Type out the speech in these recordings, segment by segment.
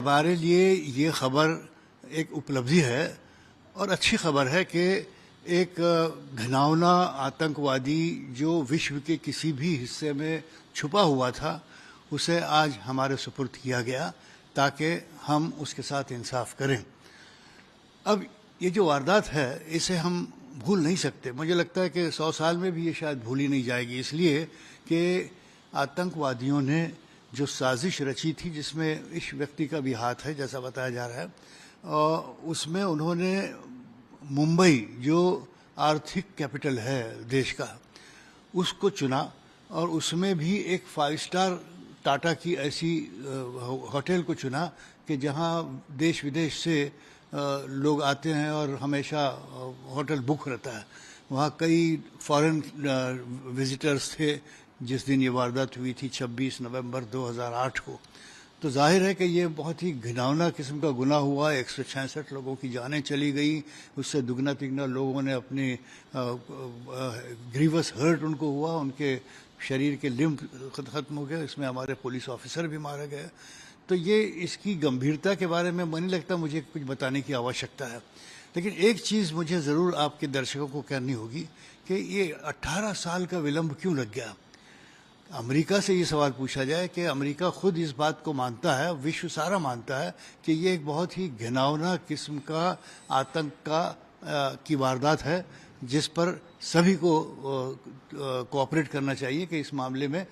हमारे लिए ये खबर एक उपलब्धि है और अच्छी खबर है कि एक घिनौना आतंकवादी जो विश्व के किसी भी हिस्से में छुपा हुआ था उसे आज हमारे सुपुर्द किया गया ताकि हम उसके साथ इंसाफ करें। अब ये जो वारदात है इसे हम भूल नहीं सकते। मुझे लगता है कि 100 साल में भी ये शायद भूली नहीं जाएगी, इसलिए कि आतंकवादियों ने जो साजिश रची थी जिसमें इस व्यक्ति का भी हाथ है जैसा बताया जा रहा है, और उसमें उन्होंने मुंबई जो आर्थिक कैपिटल है देश का उसको चुना और उसमें भी एक 5 स्टार टाटा की ऐसी होटल को चुना कि जहां देश विदेश से लोग आते हैं और हमेशा होटल बुक रहता है। वहाँ कई फॉरेन विजिटर्स थे जिस दिन ये वारदात हुई थी 26 नवंबर 2008 को। तो जाहिर है कि ये बहुत ही घिनौना किस्म का गुनाह हुआ। 166 लोगों की जानें चली गई, उससे दुगना तिगना लोगों ने अपने ग्रीवस हर्ट उनको हुआ, उनके शरीर के लिम्ब ख़त्म हो गए। इसमें हमारे पुलिस ऑफिसर भी मारे गए। तो ये इसकी गंभीरता के बारे में नहीं लगता मुझे कुछ बताने की आवश्यकता है, लेकिन एक चीज़ मुझे ज़रूर आपके दर्शकों को कहनी होगी कि ये 18 साल का विलंब क्यों लग गया। अमेरिका से ये सवाल पूछा जाए कि अमेरिका खुद इस बात को मानता है, विश्व सारा मानता है कि ये एक बहुत ही घिनौना किस्म का आतंक की वारदात है जिस पर सभी को कोऑपरेट करना चाहिए कि इस मामले में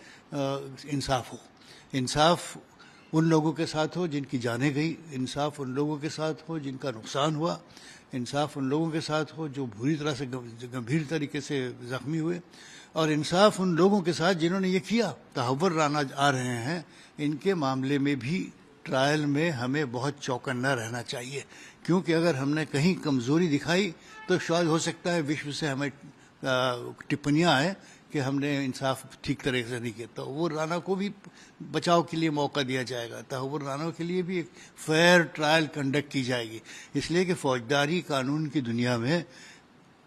इंसाफ हो। इंसाफ उन लोगों के साथ हो जिनकी जानें गई, इंसाफ उन लोगों के साथ हो जिनका नुकसान हुआ, इंसाफ उन लोगों के साथ हो जो बुरी तरह से गंभीर तरीके से ज़ख्मी हुए, और इंसाफ उन लोगों के साथ जिन्होंने ये किया। तहव्वुर राना आ रहे हैं, इनके मामले में भी ट्रायल में हमें बहुत चौकन्ना रहना चाहिए, क्योंकि अगर हमने कहीं कमज़ोरी दिखाई तो शायद हो सकता है विश्व से हमें टिप्पणियाँ आए कि हमने इंसाफ ठीक तरीके से नहीं किया। तहव्वुर राना को भी बचाव के लिए मौका दिया जाएगा, तहव्वुर राना के लिए भी एक फेयर ट्रायल कंडक्ट की जाएगी, इसलिए कि फौजदारी कानून की दुनिया में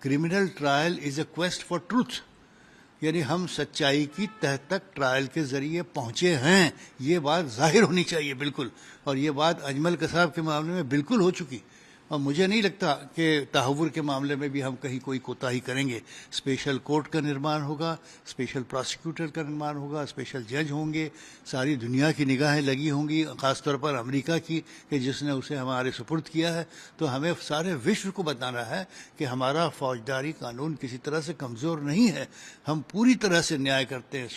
criminal trial is a quest for truth, यानी हम सच्चाई की तह तक ट्रायल के ज़रिए पहुँचे हैं, ये बात जाहिर होनी चाहिए बिल्कुल। और ये बात अजमल कसाब के मामले में बिल्कुल हो चुकी, और मुझे नहीं लगता कि तहव्वुर के मामले में भी हम कहीं कोई कोताही करेंगे। स्पेशल कोर्ट का निर्माण होगा, स्पेशल प्रोसिक्यूटर का निर्माण होगा, स्पेशल जज होंगे, सारी दुनिया की निगाहें लगी होंगी, ख़ासतौर पर अमेरिका की कि जिसने उसे हमारे सुपुर्द किया है। तो हमें सारे विश्व को बताना है कि हमारा फौजदारी कानून किसी तरह से कमज़ोर नहीं है, हम पूरी तरह से न्याय करते हैं।